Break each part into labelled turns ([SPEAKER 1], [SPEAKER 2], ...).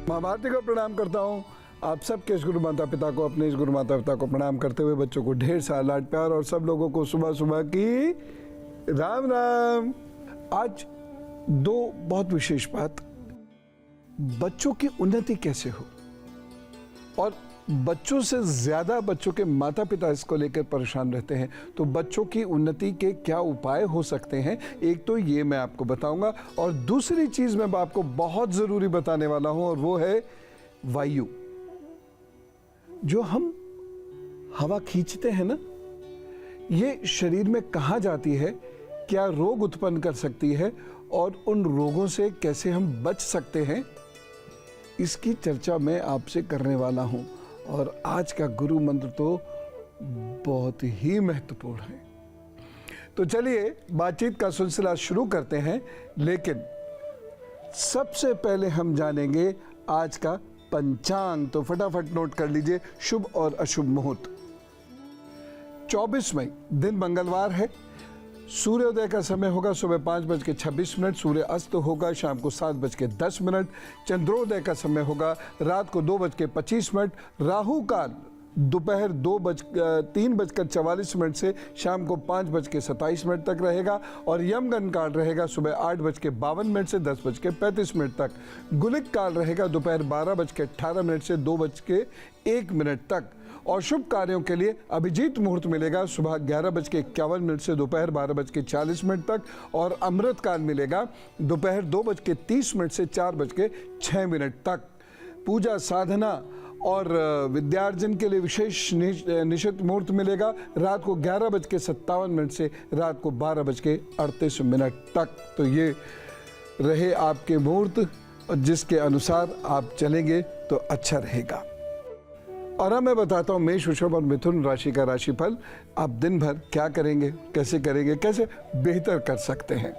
[SPEAKER 1] माँ भारती को प्रणाम करता हूँ। आप सबके इस गुरु माता पिता को, अपने इस गुरु माता पिता को प्रणाम करते हुए बच्चों को ढेर सारा लाड प्यार और सब लोगों को सुबह सुबह की राम राम। आज दो बहुत विशेष बात, बच्चों की उन्नति कैसे हो और बच्चों से ज्यादा बच्चों के माता पिता इसको लेकर परेशान रहते हैं, तो बच्चों की उन्नति के क्या उपाय हो सकते हैं, एक तो ये मैं आपको बताऊंगा और दूसरी चीज मैं आपको बहुत जरूरी बताने वाला हूं और वो है वायु। जो हम हवा खींचते हैं ना, ये शरीर में कहाँ जाती है, क्या रोग उत्पन्न कर सकती है और उन रोगों से कैसे हम बच सकते हैं, इसकी चर्चा मैं आपसे करने वाला हूं। और आज का गुरु मंत्र तो बहुत ही महत्वपूर्ण है। तो चलिए बातचीत का सिलसिला शुरू करते हैं, लेकिन सबसे पहले हम जानेंगे आज का पंचांग। तो फटाफट नोट कर लीजिए शुभ और अशुभ मुहूर्त। 24 मई दिन मंगलवार है। सूर्योदय का समय होगा सुबह 5:26, सूर्य अस्त होगा शाम को 7:10। चंद्रोदय का समय होगा रात को 2:25। राहु काल दोपहर 3:44 से शाम को 5:27 तक रहेगा और यमगंड काल रहेगा सुबह 8:52 से 10:35 तक। गुलिक काल रहेगा दोपहर 12:18 से 2:01 तक। और शुभ कार्यों के लिए अभिजीत मुहूर्त मिलेगा सुबह 11:51 से दोपहर 12:40 तक और अमृत काल मिलेगा दोपहर 2:30 से 4:06 तक। पूजा साधना और विद्यार्जन के लिए विशेष निश्चित मुहूर्त मिलेगा रात को 11:57 से रात को 12:38 तक। तो ये रहे आपके मुहूर्त और जिसके अनुसार आप चलेंगे तो अच्छा रहेगा। और अब मैं बताता हूँ मेष, वृषभ और मिथुन राशि का राशिफल। आप दिन भर क्या करेंगे, कैसे करेंगे, कैसे बेहतर कर सकते हैं।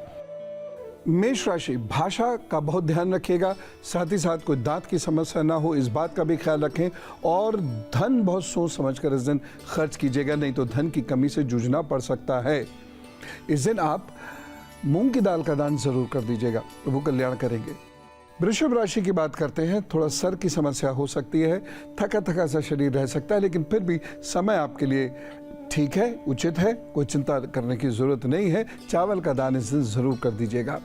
[SPEAKER 1] मेष राशि भाषा का बहुत ध्यान रखिएगा, साथ ही साथ कोई दांत की समस्या ना हो इस बात का भी ख्याल रखें और धन बहुत सोच समझकर इस दिन खर्च कीजिएगा, नहीं तो धन की कमी से जूझना पड़ सकता है। इस दिन आप मूंग की दाल का दान जरूर कर दीजिएगा, प्रभु कल्याण करेंगे। वृषभ राशि की बात करते हैं। थोड़ा सर की समस्या हो सकती है, थका थका सा शरीर रह सकता है, लेकिन फिर भी समय आपके लिए ठीक है, उचित है, कोई चिंता करने की जरूरत नहीं है। चावल का दान इस दिन जरूर कर दीजिएगा।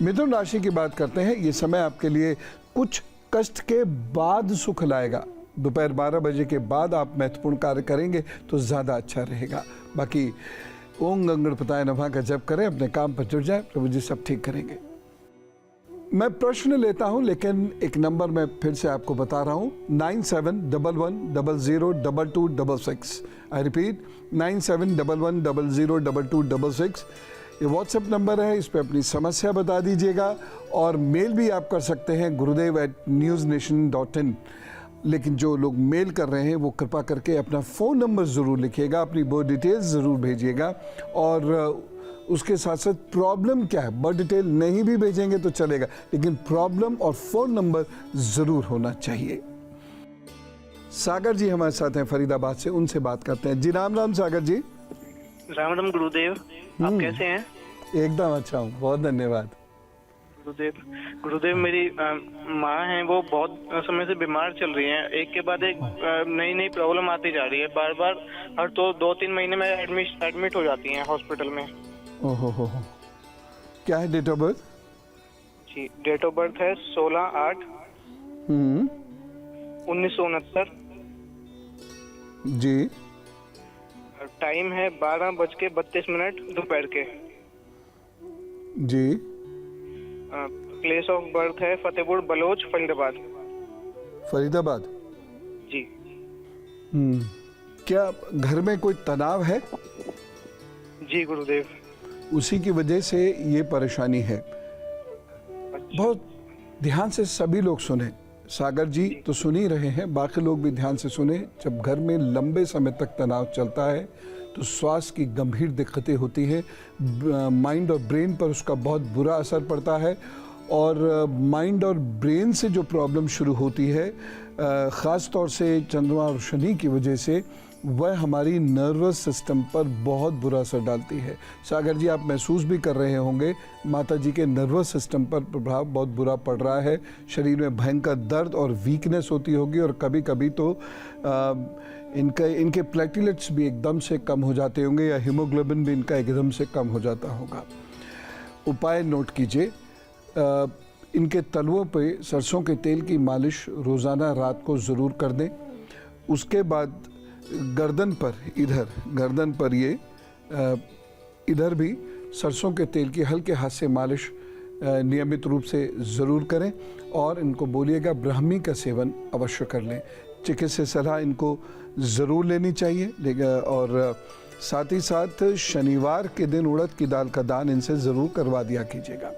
[SPEAKER 1] मिथुन राशि की बात करते हैं। ये समय आपके लिए कुछ कष्ट के बाद सुख लाएगा। दोपहर 12 बजे के बाद आप महत्वपूर्ण कार्य करेंगे तो ज्यादा अच्छा रहेगा। बाकी ओम गणपताय नमः का जप करें, अपने काम पर जुट जाए, प्रभु जी सब ठीक करेंगे। मैं प्रश्न लेता हूं, लेकिन एक नंबर मैं फिर से आपको बता रहा हूं, 9711002266। I repeat 9711002266। ये व्हाट्सएप नंबर है, इस पे अपनी समस्या बता दीजिएगा और मेल भी आप कर सकते हैं gurudev@newsnation.in। लेकिन जो लोग मेल कर रहे हैं वो कृपा करके अपना फ़ोन नंबर ज़रूर लिखिएगा, अपनी बर्थ डिटेल्स ज़रूर भेजिएगा और उसके साथ साथ प्रॉब्लम क्या है, बर्थ डिटेल नहीं भी भेजेंगे तो चलेगा, लेकिन प्रॉब्लम और फ़ोन नंबर ज़रूर होना चाहिए। सागर जी हमारे साथ हैं फरीदाबाद से, उनसे बात करते हैं। जी राम राम सागर जी।
[SPEAKER 2] राम राम गुरुदेव, आप कैसे हैं?
[SPEAKER 1] एकदम अच्छा हूँ, बहुत धन्यवाद।
[SPEAKER 2] गुरुदेव मेरी माँ हैं, वो बहुत समय से बीमार चल रही हैं। एक के बाद एक नई नई प्रॉब्लम आती जा रही है, बार बार हर तो 2-3 महीने में एडमिट हो जाती हैं हॉस्पिटल में।
[SPEAKER 1] ओहो हो, क्या है डेट ऑफ बर्थ?
[SPEAKER 2] जी डेट ऑफ बर्थ है 16/8/1969।
[SPEAKER 1] जी
[SPEAKER 2] टाइम है 12:32 दोपहर के।
[SPEAKER 1] जी
[SPEAKER 2] प्लेस ऑफ बर्थ है फतेहपुर बलोच, फरीदाबाद।
[SPEAKER 1] फरीदाबाद
[SPEAKER 2] जी।
[SPEAKER 1] क्या घर में कोई तनाव है?
[SPEAKER 2] जी गुरुदेव।
[SPEAKER 1] उसी की वजह से ये परेशानी है। बहुत ध्यान से सभी लोग सुने, सागर जी तो सुन ही रहे हैं, बाकी लोग भी ध्यान से सुने। जब घर में लंबे समय तक तनाव चलता है तो स्वास्थ्य की गंभीर दिक्कतें होती हैं, माइंड और ब्रेन पर उसका बहुत बुरा असर पड़ता है और माइंड और ब्रेन से जो प्रॉब्लम शुरू होती है ख़ास तौर से चंद्रमा और शनि की वजह से, वह हमारी नर्वस सिस्टम पर बहुत बुरा असर डालती है। सागर जी, आप महसूस भी कर रहे होंगे माता जी के नर्वस सिस्टम पर प्रभाव बहुत बुरा पड़ रहा है। शरीर में भयंकर दर्द और वीकनेस होती होगी और कभी कभी तो इनके प्लेटलेट्स भी एकदम से कम हो जाते होंगे या हीमोग्लोबिन भी इनका एकदम से कम हो जाता होगा। उपाय नोट कीजिए। इनके तलवों पे सरसों के तेल की मालिश रोज़ाना रात को ज़रूर कर दें। उसके बाद गर्दन पर ये इधर भी सरसों के तेल की हल्के हाथ से मालिश नियमित रूप से ज़रूर करें और इनको बोलिएगा ब्राह्मी का सेवन अवश्य कर लें। चिकित्सीय सलाह इनको ज़रूर लेनी चाहिए। और साथ ही साथ शनिवार के दिन उड़द की दाल का दान इनसे ज़रूर करवा दिया कीजिएगा।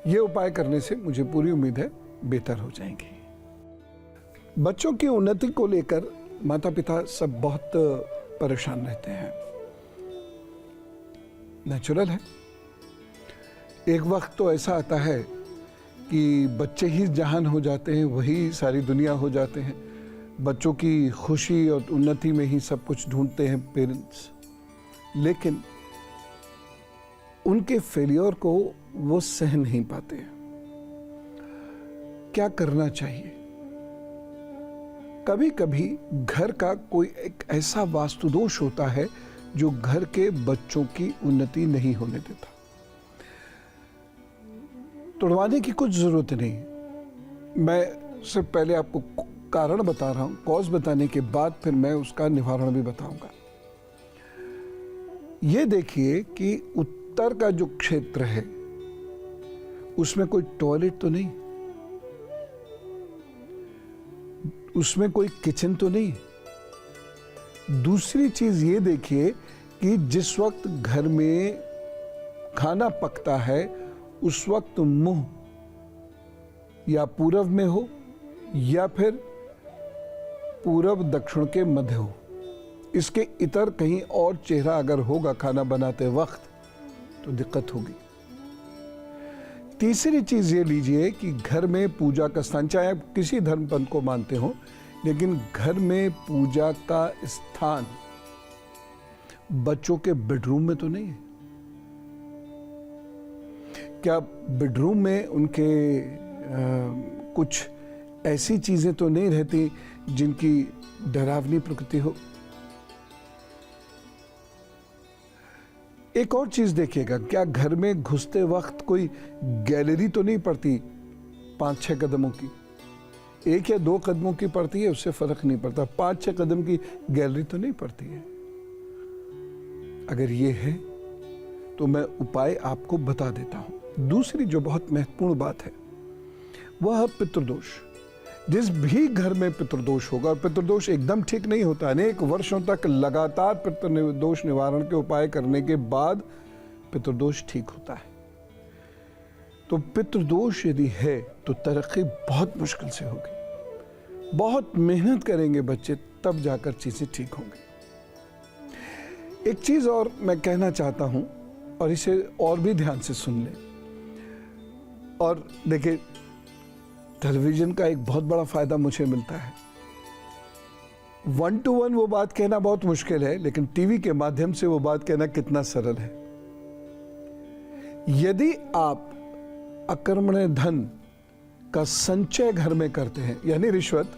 [SPEAKER 1] ये उपाय करने से मुझे पूरी उम्मीद है बेहतर हो जाएंगी। बच्चों की उन्नति को लेकर माता पिता सब बहुत परेशान रहते हैं। नेचुरल है। एक वक्त तो ऐसा आता है कि बच्चे ही जहान हो जाते हैं, वही सारी दुनिया हो जाते हैं। बच्चों की खुशी और उन्नति में ही सब कुछ ढूंढते हैं पेरेंट्स, लेकिन उनके फेलियर को वो सह नहीं पाते। क्या करना चाहिए? कभी कभी घर का कोई एक ऐसा वास्तु दोष होता है जो घर के बच्चों की उन्नति नहीं होने देता। तोड़वाने की कुछ जरूरत नहीं। मैं सिर्फ पहले आपको कारण बता रहा हूं, कॉज बताने के बाद फिर मैं उसका निवारण भी बताऊंगा। ये देखिए कि उत्तर का जो क्षेत्र है उसमें कोई टॉयलेट तो नहीं, उसमें कोई किचन तो नहीं। दूसरी चीज ये देखिए कि जिस वक्त घर में खाना पकता है उस वक्त मुंह या पूरब में हो या फिर पूरब दक्षिण के मध्य हो। इसके इतर कहीं और चेहरा अगर होगा खाना बनाते वक्त तो दिक्कत होगी। तीसरी चीज ये लीजिए कि घर में पूजा का स्थान, चाहे आप किसी धर्म पंथ को मानते हो, लेकिन घर में पूजा का स्थान बच्चों के बेडरूम में तो नहीं है। क्या बेडरूम में उनके कुछ ऐसी चीजें तो नहीं रहती जिनकी डरावनी प्रकृति हो? एक और चीज देखिएगा, क्या घर में घुसते वक्त कोई गैलरी तो नहीं पड़ती 5-6 कदमों की? 1 या 2 कदमों की पड़ती है, उससे फर्क नहीं पड़ता। 5-6 कदम की गैलरी तो नहीं पड़ती है। अगर ये है तो मैं उपाय आपको बता देता हूं। दूसरी जो बहुत महत्वपूर्ण बात है वह है पितृदोष। जिस भी घर में पितृदोष होगा, और पितृदोष एकदम ठीक नहीं होता, अनेक वर्षों तक लगातार पितृदोष निवारण के उपाय करने के बाद पितृदोष ठीक होता है। तो पितृदोष यदि है तो तरक्की बहुत मुश्किल से होगी। बहुत मेहनत करेंगे बच्चे, तब जाकर चीजें ठीक होंगी। एक चीज और मैं कहना चाहता हूं, और इसे और भी ध्यान से सुन लें। और देखिए, टेलीविजन का एक बहुत बड़ा फायदा मुझे मिलता है। 1 to 1 वो बात कहना बहुत मुश्किल है, लेकिन टीवी के माध्यम से वो बात कहना कितना सरल है। यदि आप अकर्मण्य धन का संचय घर में करते हैं, यानी रिश्वत,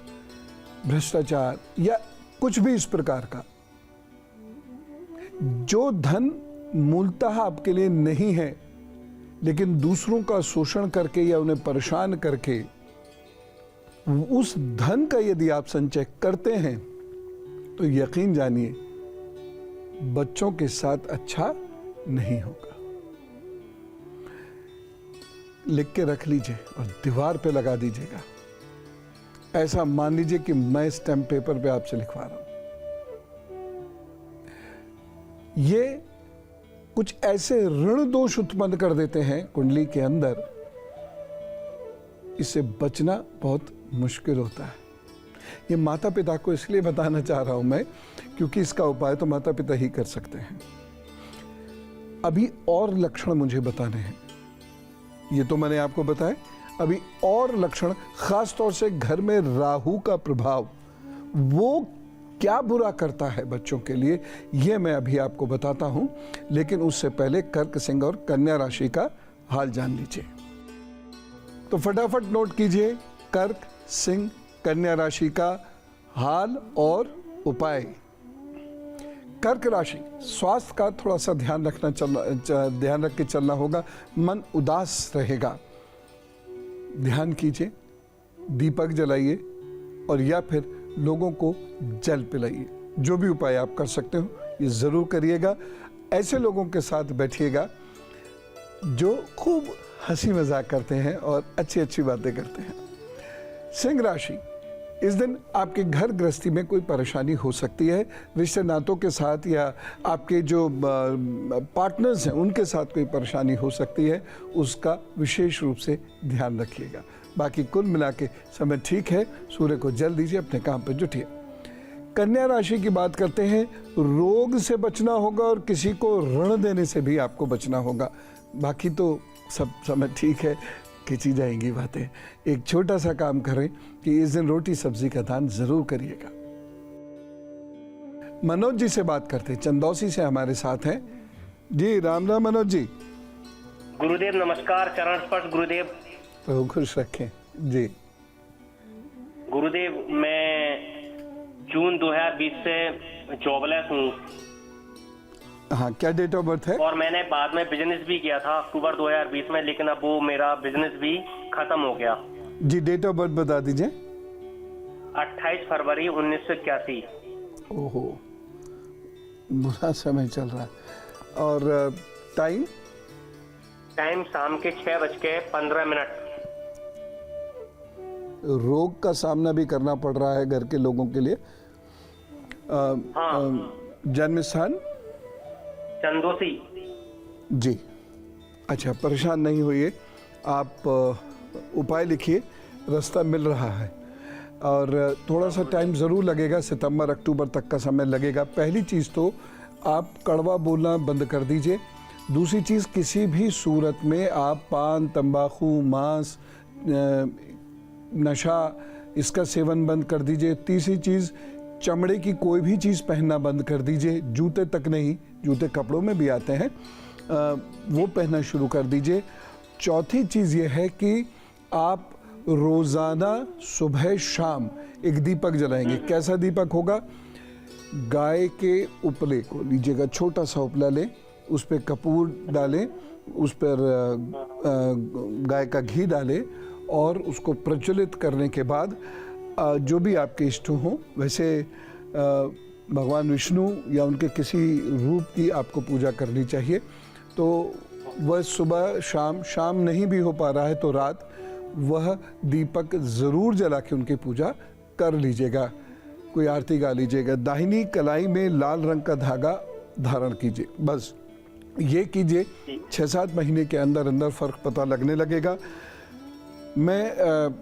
[SPEAKER 1] भ्रष्टाचार या कुछ भी इस प्रकार का, जो धन मूलतः आपके लिए नहीं है, लेकिन दूसरों का शोषण करके या उन्हें परेशान करके उस धन का यदि आप संचय करते हैं, तो यकीन जानिए बच्चों के साथ अच्छा नहीं होगा। लिख के रख लीजिए और दीवार पे लगा दीजिएगा। ऐसा मान लीजिए कि मैं स्टैम्प पेपर पे आपसे लिखवा रहा हूं। ये कुछ ऐसे ऋण दोष उत्पन्न कर देते हैं कुंडली के अंदर, इससे बचना बहुत मुश्किल होता है। ये माता पिता को इसलिए बताना चाह रहा हूं मैं, क्योंकि इसका उपाय तो माता पिता ही कर सकते हैं। अभी और लक्षण मुझे बताने हैं। ये तो मैंने आपको बताया, अभी और लक्षण, खास तौर से घर में राहु का प्रभाव, वो क्या बुरा करता है बच्चों के लिए, ये मैं अभी आपको बताता हूं, लेकिन उससे पहले कर्क, सिंह और कन्या राशि का हाल जान लीजिए। तो फटाफट नोट कीजिए कर्क, सिंह, कन्या राशि का हाल और उपाय। कर्क राशि, स्वास्थ्य का थोड़ा सा ध्यान रख के चलना होगा। मन उदास रहेगा। ध्यान कीजिए, दीपक जलाइए और या फिर लोगों को जल पिलाइए। जो भी उपाय आप कर सकते हो ये जरूर करिएगा। ऐसे लोगों के साथ बैठिएगा जो खूब हंसी मजाक करते हैं और अच्छी अच्छी बातें करते हैं। सिंह राशि, इस दिन आपके घर गृहस्थी में कोई परेशानी हो सकती है। रिश्ते नातों के साथ या आपके जो पार्टनर्स हैं उनके साथ कोई परेशानी हो सकती है, उसका विशेष रूप से ध्यान रखिएगा। बाकी कुल मिला के समय ठीक है। सूर्य को जल दीजिए, अपने काम पर जुटिए। कन्या राशि की बात करते हैं। रोग से बचना होगा और किसी को ऋण देने से भी आपको बचना होगा। बाकी तो सब समय ठीक है, खिंची जाएंगी बातें। एक छोटा सा काम करें कि इस दिन रोटी सब्जी का दान जरूर करिएगा। मनोज जी से बात करते हैं, चंदौसी से हमारे साथ हैं जी। राम राम मनोज जी।
[SPEAKER 3] गुरुदेव नमस्कार, चरण स्पर्श गुरुदेव।
[SPEAKER 1] तो खुश रखें जी।
[SPEAKER 3] गुरुदेव, मैं जून 2020 से जॉबलेस हूँ।
[SPEAKER 1] हाँ, क्या डेट ऑफ बर्थ है?
[SPEAKER 3] और मैंने बाद में बिजनेस भी किया था अक्टूबर 2020 में, लेकिन अब वो मेरा बिजनेस भी खत्म हो गया।
[SPEAKER 1] जी, डेट ऑफ बर्थ बता दीजिए।
[SPEAKER 3] 28 फरवरी 1981।
[SPEAKER 1] ओहो, बुरा समय चल रहा है। और टाइम?
[SPEAKER 3] टाइम शाम के 6:15।
[SPEAKER 1] रोग का सामना भी करना पड़ रहा है घर के लोगों के लिए। जन्म स्थान?
[SPEAKER 3] चंदौसी
[SPEAKER 1] जी। अच्छा, परेशान नहीं होइए, आप उपाय लिखिए, रास्ता मिल रहा है। और थोड़ा सा टाइम ज़रूर लगेगा, सितंबर अक्टूबर तक का समय लगेगा। पहली चीज़ तो आप कड़वा बोलना बंद कर दीजिए। दूसरी चीज़, किसी भी सूरत में आप पान, तंबाकू, मांस, नशा, इसका सेवन बंद कर दीजिए। तीसरी चीज़, चमड़े की कोई भी चीज़ पहनना बंद कर दीजिए। जूते तक नहीं, जूते कपड़ों में भी आते हैं, वो पहनना शुरू कर दीजिए। चौथी चीज़ ये है कि आप रोज़ाना सुबह शाम एक दीपक जलाएंगे। कैसा दीपक होगा? गाय के उपले को लीजिएगा, छोटा सा उपला लें, उस पर कपूर डालें, उस पर गाय का घी डालें और उसको प्रज्वलित करने के बाद जो भी आपके इष्ट हों, वैसे भगवान विष्णु या उनके किसी रूप की आपको पूजा करनी चाहिए। तो वह सुबह शाम नहीं भी हो पा रहा है तो रात वह दीपक ज़रूर जला के उनकी पूजा कर लीजिएगा। कोई आरती गा लीजिएगा। दाहिनी कलाई में लाल रंग का धागा धारण कीजिए। बस ये कीजिए, 6-7 महीने के अंदर अंदर फ़र्क पता लगने लगेगा। मैं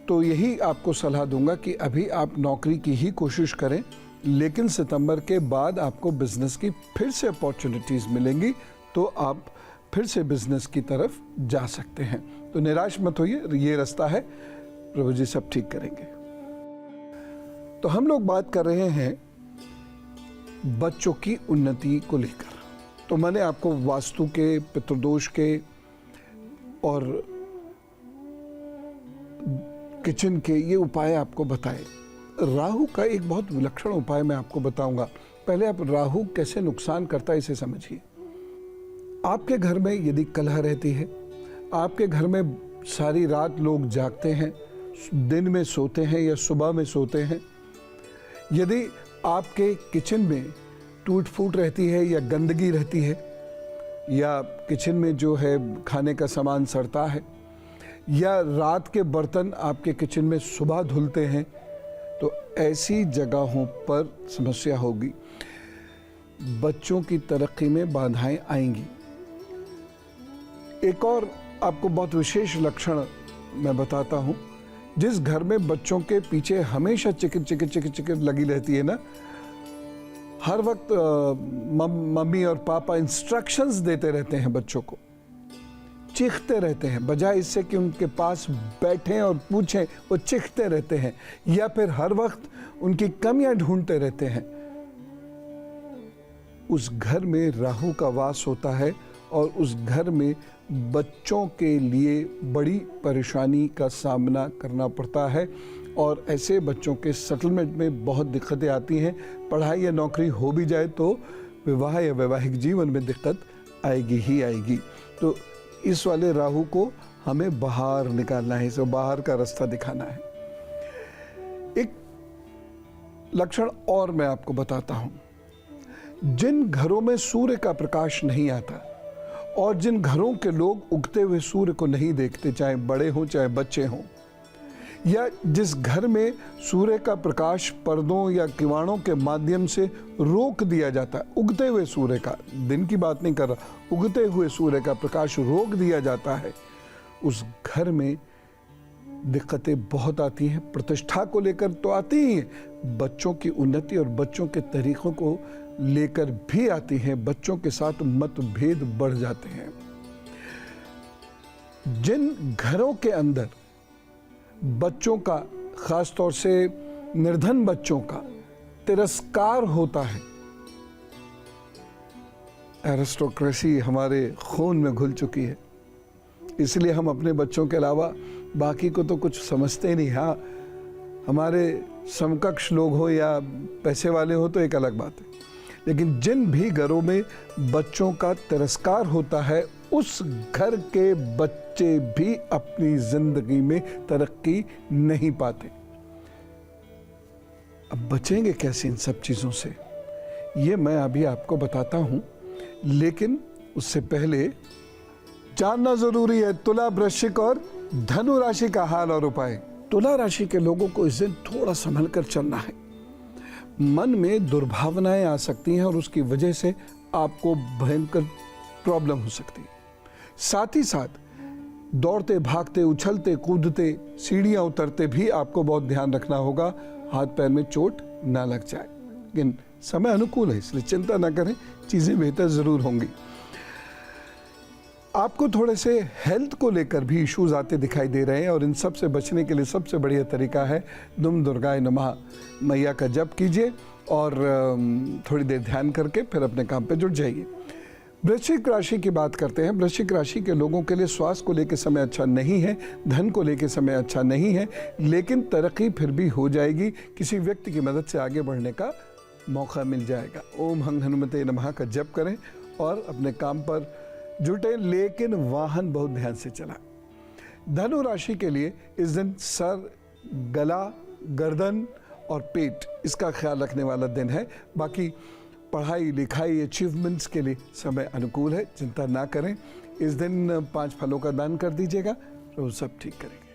[SPEAKER 1] तो यही आपको सलाह दूंगा कि अभी आप नौकरी की ही कोशिश करें, लेकिन सितंबर के बाद आपको बिजनेस की फिर से अपॉर्चुनिटीज़ मिलेंगी, तो आप फिर से बिजनेस की तरफ जा सकते हैं। तो निराश मत होइए, ये रास्ता है, प्रभु जी सब ठीक करेंगे। तो हम लोग बात कर रहे हैं बच्चों की उन्नति को लेकर। तो मैंने आपको वास्तु के, पितृदोष के और किचन के ये उपाय आपको बताए। राहु का एक बहुत विलक्षण उपाय मैं आपको बताऊंगा। पहले आप राहु कैसे नुकसान करता है इसे समझिए। आपके घर में यदि कलह रहती है, आपके घर में सारी रात लोग जागते हैं, दिन में सोते हैं या सुबह में सोते हैं, यदि आपके किचन में टूट फूट रहती है या गंदगी रहती है, या किचन में जो है खाने का सामान सड़ता है, या रात के बर्तन आपके किचन में सुबह धुलते हैं, तो ऐसी जगहों पर समस्या होगी। बच्चों की तरक्की में बाधाएं आएंगी। एक और आपको बहुत विशेष लक्षण मैं बताता हूं। जिस घर में बच्चों के पीछे हमेशा चिकिर लगी रहती है ना, हर वक्त मम्मी और पापा इंस्ट्रक्शंस देते रहते हैं बच्चों को चीखते रहते हैं, बजाय इससे कि उनके पास बैठें और पूछें, वो चीखते रहते हैं या फिर हर वक्त उनकी कमियां ढूंढते रहते हैं। उस घर में राहु का वास होता है और उस घर में बच्चों के लिए बड़ी परेशानी का सामना करना पड़ता है और ऐसे बच्चों के सेटलमेंट में बहुत दिक्कतें आती हैं। पढ़ाई या नौकरी हो भी जाए तो विवाह या वैवाहिक जीवन में दिक्कत आएगी ही आएगी। तो इस वाले राहु को हमें बाहर निकालना है, इसे बाहर का रास्ता दिखाना है। एक लक्षण और मैं आपको बताता हूं, जिन घरों में सूर्य का प्रकाश नहीं आता और जिन घरों के लोग उगते हुए सूर्य को नहीं देखते, चाहे बड़े हों चाहे बच्चे हों, या जिस घर में सूर्य का प्रकाश पर्दों या किवाड़ों के माध्यम से रोक दिया जाता है, उगते हुए सूर्य का, दिन की बात नहीं कर रहा, उगते हुए सूर्य का प्रकाश रोक दिया जाता है, उस घर में दिक्कतें बहुत आती हैं। प्रतिष्ठा को लेकर तो आती ही हैं, बच्चों की उन्नति और बच्चों के तरीकों को लेकर भी आती हैं। बच्चों के साथ मतभेद बढ़ जाते हैं। जिन घरों के अंदर बच्चों का, खास तौर से निर्धन बच्चों का तिरस्कार होता है, एरिस्टोक्रेसी हमारे खून में घुल चुकी है, इसलिए हम अपने बच्चों के अलावा बाकी को तो कुछ समझते ही नहीं। हाँ, हमारे समकक्ष लोग हो या पैसे वाले हो तो एक अलग बात है, लेकिन जिन भी घरों में बच्चों का तिरस्कार होता है, उस घर के बच्चे भी अपनी जिंदगी में तरक्की नहीं पाते। अब बचेंगे कैसे इन सब चीजों से, ये मैं अभी आपको बताता हूं, लेकिन उससे पहले जानना जरूरी है तुला, वृश्चिक और धनु राशि का हाल और उपाय। तुला राशि के लोगों को इस दिन थोड़ा संभल कर चलना है। मन में दुर्भावनाएं आ सकती हैं और उसकी वजह से आपको भयंकर प्रॉब्लम हो सकती है। साथ ही साथ दौड़ते भागते, उछलते कूदते, सीढ़ियां उतरते भी आपको बहुत ध्यान रखना होगा, हाथ पैर में चोट ना लग जाए। लेकिन समय अनुकूल है, इसलिए चिंता ना करें, चीजें बेहतर जरूर होंगी। आपको थोड़े से हेल्थ को लेकर भी इश्यूज आते दिखाई दे रहे हैं और इन सब से बचने के लिए सबसे बढ़िया तरीका है दुम दुर्गाय नमः मैया का जप कीजिए और थोड़ी देर ध्यान करके फिर अपने काम पे जुट जाइए। वृश्चिक राशि की बात करते हैं। वृश्चिक राशि के लोगों के लिए स्वास्थ्य को लेकर समय अच्छा नहीं है, धन को लेकर समय अच्छा नहीं है, लेकिन तरक्की फिर भी हो जाएगी। किसी व्यक्ति की मदद से आगे बढ़ने का मौका मिल जाएगा। ओम हं हनुमते नमः का जप करें और अपने काम पर जुटे, लेकिन वाहन बहुत ध्यान से चलाएं। धनु राशि के लिए इस दिन सर, गला, गर्दन और पेट, इसका ख्याल रखने वाला दिन है। बाकी पढ़ाई लिखाई, अचीवमेंट्स के लिए समय अनुकूल है, चिंता ना करें। इस दिन 5 फलों का दान कर दीजिएगा, तो सब ठीक करेंगे।